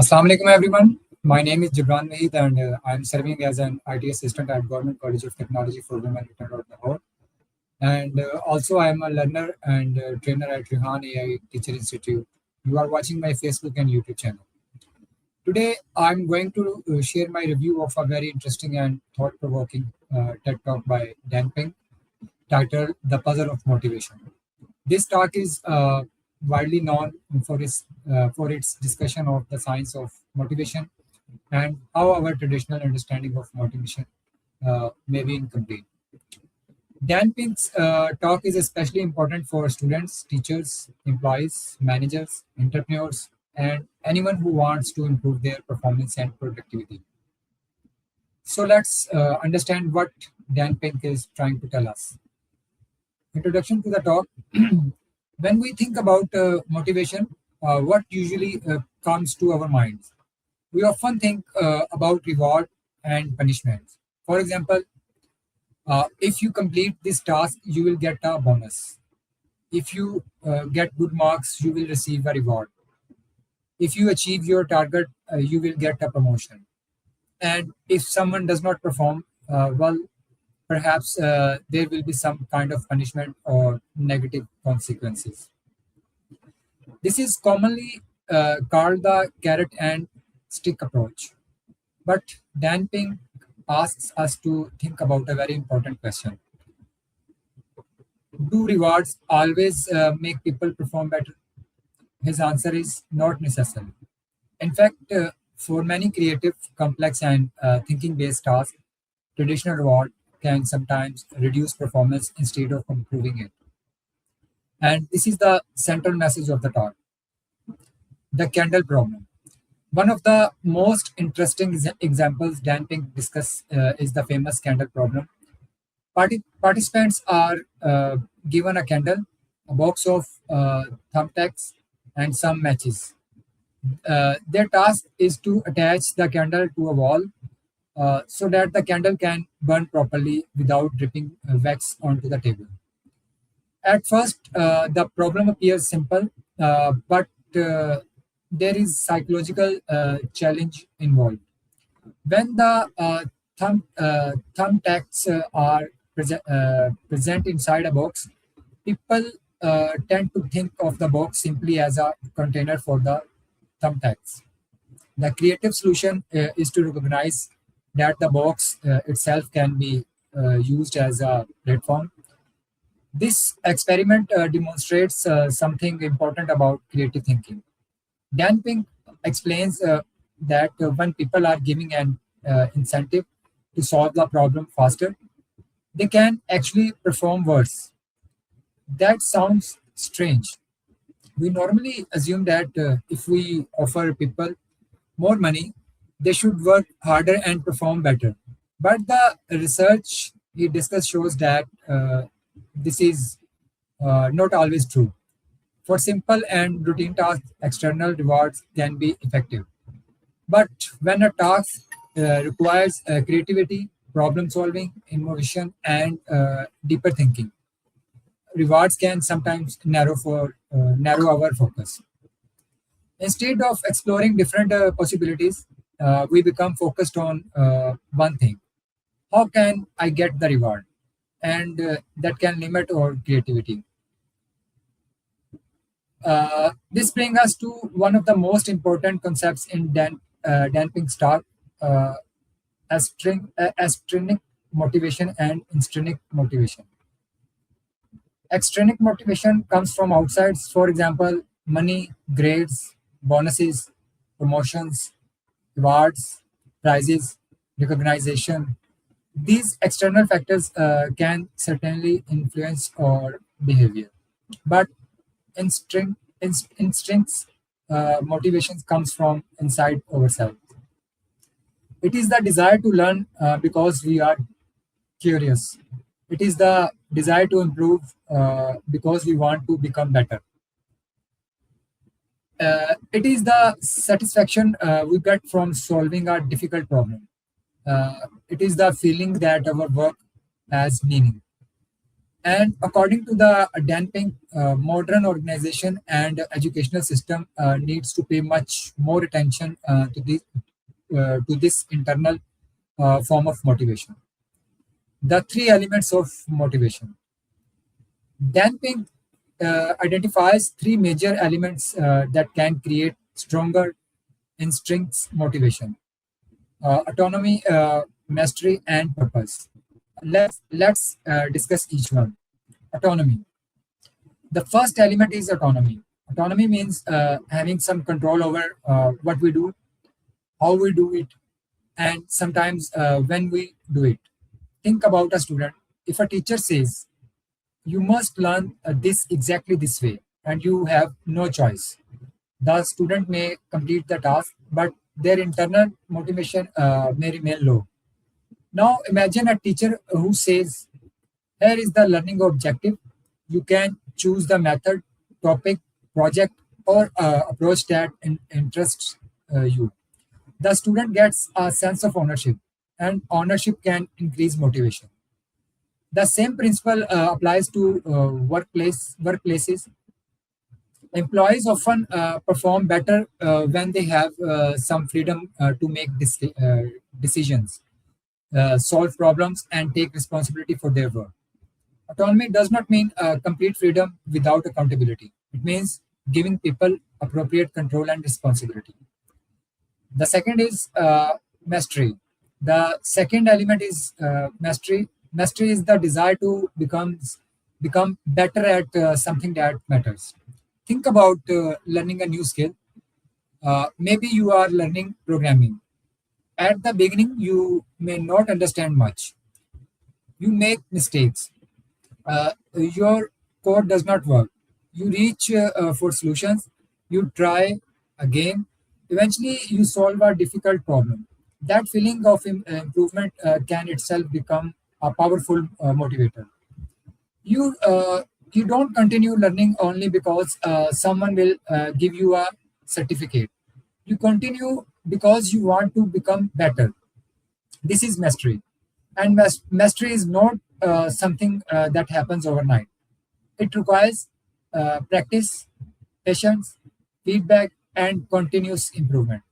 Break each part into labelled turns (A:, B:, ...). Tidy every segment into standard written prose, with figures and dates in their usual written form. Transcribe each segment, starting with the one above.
A: Assalamu alaikum everyone. My name is Jibran Waheed and I'm serving as an IT assistant at Government College of Technology for Women, Lytton, Lahore. And also I am a learner and trainer at Rehan AI Teacher Institute. You are watching my Facebook and YouTube channel. Today I'm going to share my review of a very interesting and thought-provoking TED Talk by Dan Pink titled The Puzzle of Motivation. This talk is widely known for its discussion of the science of motivation and how our traditional understanding of motivation may be incomplete. Dan Pink's talk is especially important for students, teachers, employees, managers, entrepreneurs, and anyone who wants to improve their performance and productivity. So let's understand what Dan Pink is trying to tell us. Introduction to the talk. When we think about motivation, what usually comes to our minds? We often think about reward and punishment. For example, if you complete this task, you will get a bonus. If you get good marks, you will receive a reward. If you achieve your target, you will get a promotion. And if someone does not perform well, perhaps there will be some kind of punishment or negative consequences. This is commonly called the carrot and stick approach. But Dan Pink asks us to think about a very important question. Do rewards always make people perform better? His answer is not necessarily. In fact, for many creative, complex, and thinking-based tasks, traditional reward can sometimes reduce performance instead of improving it. And this is the central message of the talk. The candle problem. One of the most interesting examples Dan Pink discuss is the famous candle problem. Participants are given a candle, a box of thumbtacks, and some matches. Their task is to attach the candle to a wall so that the candle can burn properly without dripping wax onto the table. At first, the problem appears simple, but there is psychological challenge involved. When the thumbtacks are present inside a box, people tend to think of the box simply as a container for the thumbtacks. The creative solution is to recognize that the box itself can be used as a platform. This experiment demonstrates something important about creative thinking. Dan Pink explains that when people are giving an incentive to solve the problem faster, they can actually perform worse. That sounds strange. We normally assume that if we offer people more money, they should work harder and perform better. But the research he discussed shows that this is not always true. For simple and routine tasks, external rewards can be effective. But when a task requires creativity, problem solving, innovation, and deeper thinking, rewards can sometimes narrow our focus. Instead of exploring different possibilities, we become focused on one thing. How can I get the reward? And that can limit our creativity. This brings us to one of the most important concepts in Dan Pink's talk, extrinsic motivation and intrinsic motivation. Extrinsic motivation comes from outside, for example, money, grades, bonuses, promotions, rewards, prizes, recognition. These external factors can certainly influence our behavior, but instincts motivations comes from inside ourselves. It is the desire to learn because we are curious. It is the desire to improve because we want to become better. It is the satisfaction we get from solving a difficult problem. It is the feeling that our work has meaning. And according to the damping, modern organization and educational system needs to pay much more attention to this internal form of motivation. The three elements of motivation. Damping identifies three major elements that can create stronger instincts motivation: autonomy, mastery, and purpose. Let's discuss each one. Autonomy. The first element is autonomy. Autonomy means having some control over what we do, how we do it, and sometimes when we do it. Think about a student. If a teacher says, you must learn this exactly this way, and you have no choice, the student may complete the task, but their internal motivation may remain low. Now, imagine a teacher who says, here is the learning objective. You can choose the method, topic, project, or approach that interests you. The student gets a sense of ownership, and ownership can increase motivation. The same principle applies to workplaces. Employees often perform better when they have some freedom to make decisions, solve problems, and take responsibility for their work. Autonomy does not mean complete freedom without accountability. It means giving people appropriate control and responsibility. The second is mastery. The second element is mastery. Mastery is the desire to become better at something that matters. Think about learning a new skill. Maybe you are learning programming. At the beginning, you may not understand much. You make mistakes. Your code does not work. You reach for solutions. You try again. Eventually, you solve a difficult problem. That feeling of improvement can itself become a powerful motivator. You don't continue learning only because someone will give you a certificate. You continue because you want to become better. This is mastery, and mastery is not something that happens overnight. It requires practice, patience, feedback, and continuous improvement.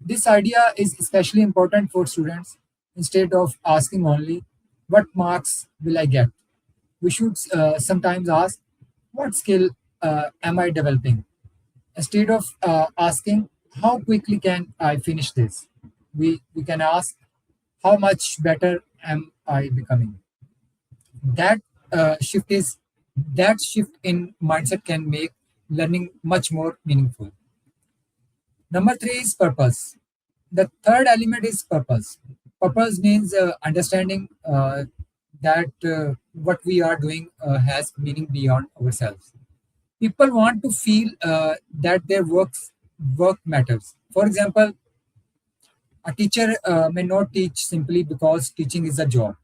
A: This idea is especially important for students. Instead of asking only, what marks will I get? We should sometimes ask, what skill am I developing? Instead of asking, how quickly can I finish this? We can ask, how much better am I becoming? That shift is that shift in mindset can make learning much more meaningful. Number three is purpose. The third element is purpose. Purpose means understanding that what we are doing has meaning beyond ourselves. People want to feel that their work matters. For example, a teacher may not teach simply because teaching is a job.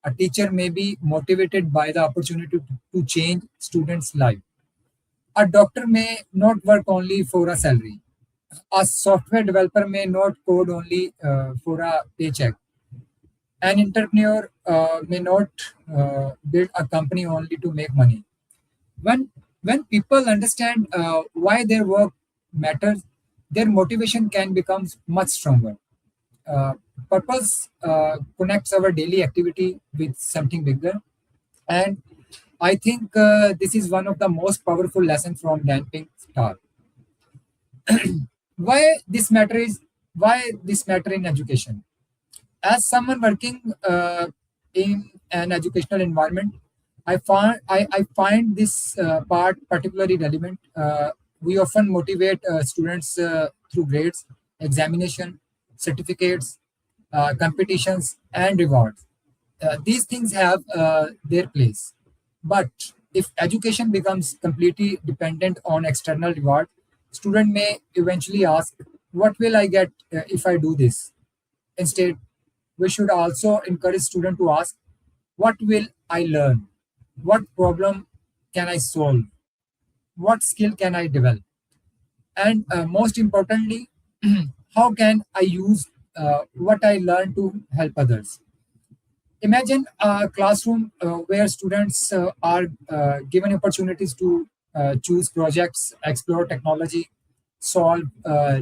A: A teacher may be motivated by the opportunity to change students' life. A doctor may not work only for a salary. A software developer may not code only for a paycheck. An entrepreneur may not build a company only to make money. When people understand why their work matters, their motivation can become much stronger. Uh, Purpose connects our daily activity with something bigger, and I think this is one of the most powerful lessons from damping star. Why this matter is why this matter in education? As someone working in an educational environment, I find this part particularly relevant. We often motivate students through grades, examination, certificates, competitions, and rewards. These things have their place. But if education becomes completely dependent on external reward, student may eventually ask, what will I get if I do this? Instead, we should also encourage student to ask, what will I learn? What problem can I solve? What skill can I develop? And most importantly, how can I use what I learn to help others? Imagine a classroom where students are given opportunities to choose projects, explore technology, solve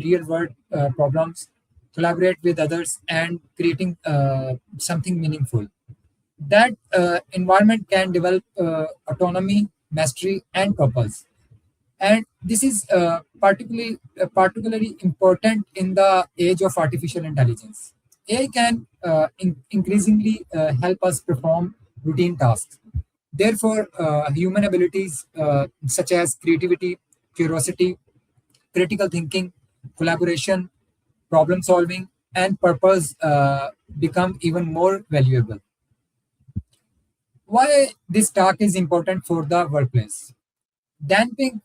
A: real world problems, collaborate with others, and creating something meaningful. That environment can develop autonomy, mastery, and purpose. And this is particularly important in the age of artificial intelligence. AI can increasingly help us perform routine tasks. Therefore, human abilities such as creativity, curiosity, critical thinking, collaboration, problem solving, and purpose become even more valuable. Why this talk is important for the workplace? Damping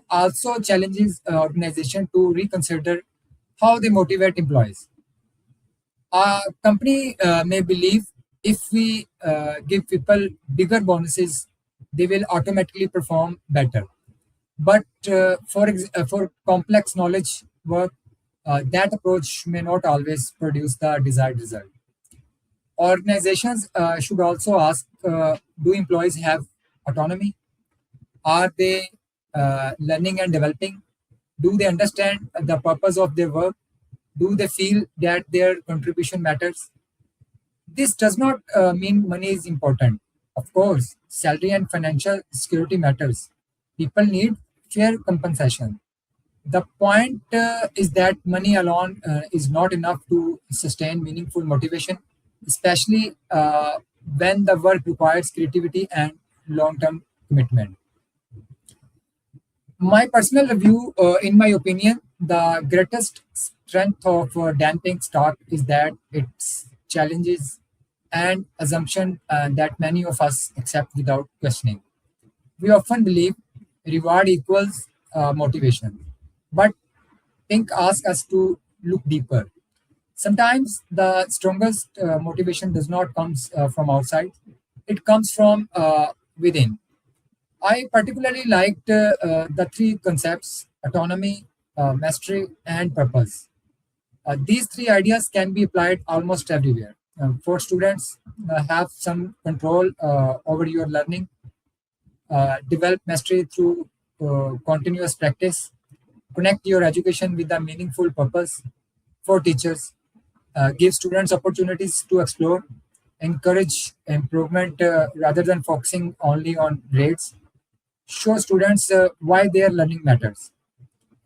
A: also challenges organization to reconsider how they motivate employees. A company may believe if we give people bigger bonuses, they will automatically perform better. But for complex knowledge work, that approach may not always produce the desired result. Organizations should also ask: Do employees have autonomy? Are they learning and developing? Do they understand the purpose of their work? Do they feel that their contribution matters? This does not mean money is important. Of course, salary and financial security matters. People need fair compensation. The point is that money alone is not enough to sustain meaningful motivation, especially when the work requires creativity and long term commitment. My personal review, in my opinion, the greatest strength of damping stock is that its challenges and assumption that many of us accept without questioning. We often believe reward equals motivation, but think ask us to look deeper. Sometimes the strongest motivation does not comes from outside; it comes from within. I particularly liked the three concepts: autonomy, mastery, and purpose. These three ideas can be applied almost everywhere. For students, have some control over your learning, develop mastery through continuous practice, connect your education with a meaningful purpose. For teachers, give students opportunities to explore, encourage improvement rather than focusing only on grades, show students why their learning matters.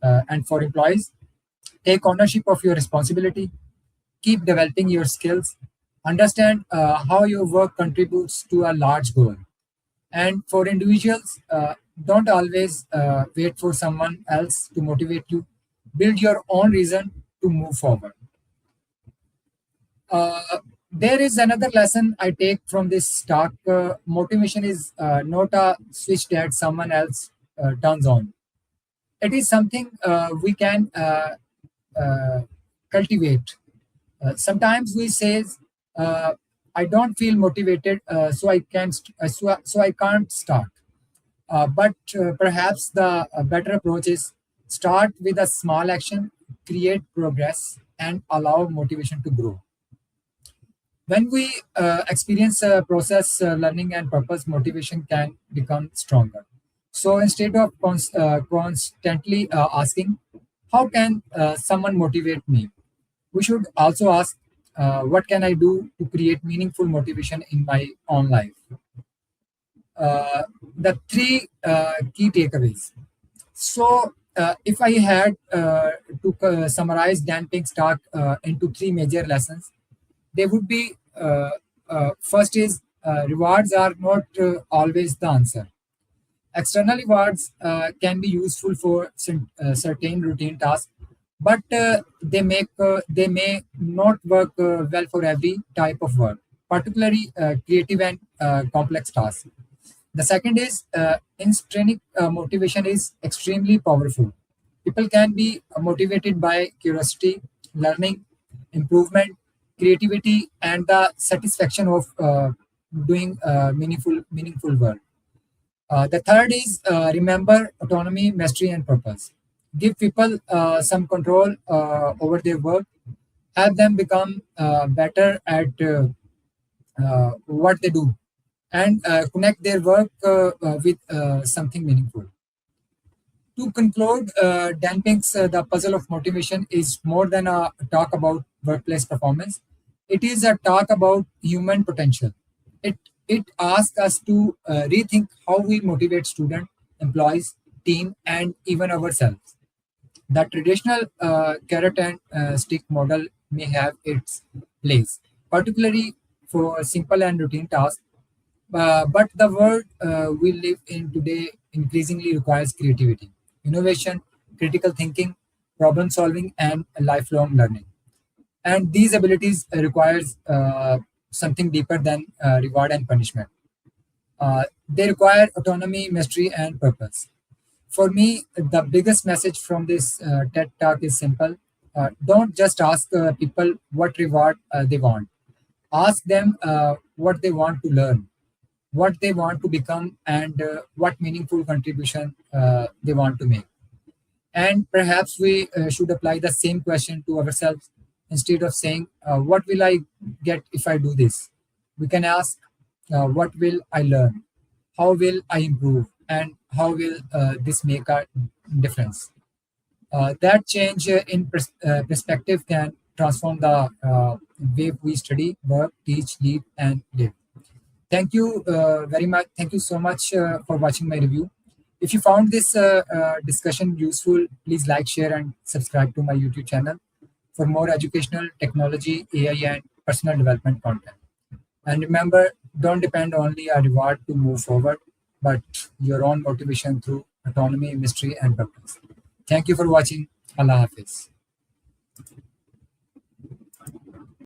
A: And for employees, take ownership of your responsibility, keep developing your skills, understand how your work contributes to a large goal. And for individuals, don't always wait for someone else to motivate you. Build your own reason to move forward. There is another lesson I take from this talk. Motivation is not a switch that someone else turns on. It is something we can uh, cultivate. Sometimes we say, uh, "I don't feel motivated, so I can't start." But perhaps the better approach is start with a small action, create progress, and allow motivation to grow. When we experience a process, learning and purpose, motivation can become stronger. So instead of constantly asking, how can someone motivate me? We should also ask, what can I do to create meaningful motivation in my own life? Uh, the three key takeaways. So, if I had to summarize damping stock into three major lessons, they would be first is rewards are not always the answer. External rewards can be useful for certain routine tasks, but they may not work well for every type of work, particularly creative and complex tasks. The second is intrinsic motivation is extremely powerful. People can be motivated by curiosity, learning, improvement, creativity, and the satisfaction of doing meaningful work. The third is remember autonomy, mastery, and purpose. Give people some control over their work, help them become better at what they do, and connect their work with something meaningful. To conclude, Dan Pink's The Puzzle of Motivation is more than a talk about workplace performance. It is a talk about human potential. It, it asks us to rethink how we motivate students, employees, team, and even ourselves. The traditional carrot and stick model may have its place, particularly for simple and routine tasks. But the world we live in today increasingly requires creativity, innovation, critical thinking, problem solving, and lifelong learning. And these abilities requires something deeper than reward and punishment. They require autonomy, mastery, and purpose. For me, the biggest message from this TED talk is simple. Don't just ask people what reward they want. Ask them what they want to learn, what they want to become, and what meaningful contribution they want to make. And perhaps we should apply the same question to ourselves. Instead of saying, what will I get if I do this? We can ask, what will I learn? How will I improve? And how will this make a difference? That change in perspective can transform the way we study, work, teach, lead, and live. Thank you very much. Thank you so much for watching my review. If you found this discussion useful, please like, share, and subscribe to my YouTube channel for more educational, technology, AI, and personal development content. And remember, don't depend only on reward to move forward, but your own motivation through autonomy, mystery, and purpose. Thank you for watching. Allah Hafiz.